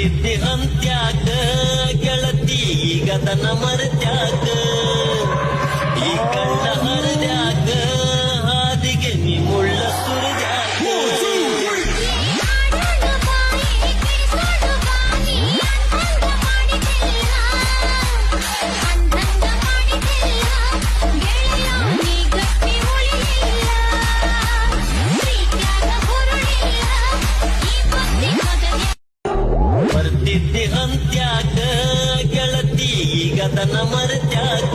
ಬರ್ತಿದ್ದೆ ಅಂತ್ಯಾಕ ಗೆಳತಿ ಈಗದನ ಮರ್ತ್ಯಾಕ ಈ ಕಣ್ಣ ಹರಿದ್ಯಾಕ ಹಾದಿಗೆ ನೀ ಮುಳ್ಳ ಸುರಿದ್ಯಾಕ ಬರ್ತಿದ್ದೆ ಅಂತ್ಯಾಕ ಗೆಳತಿ ಈಗದನ ಮರ್ತ್ಯಾಕ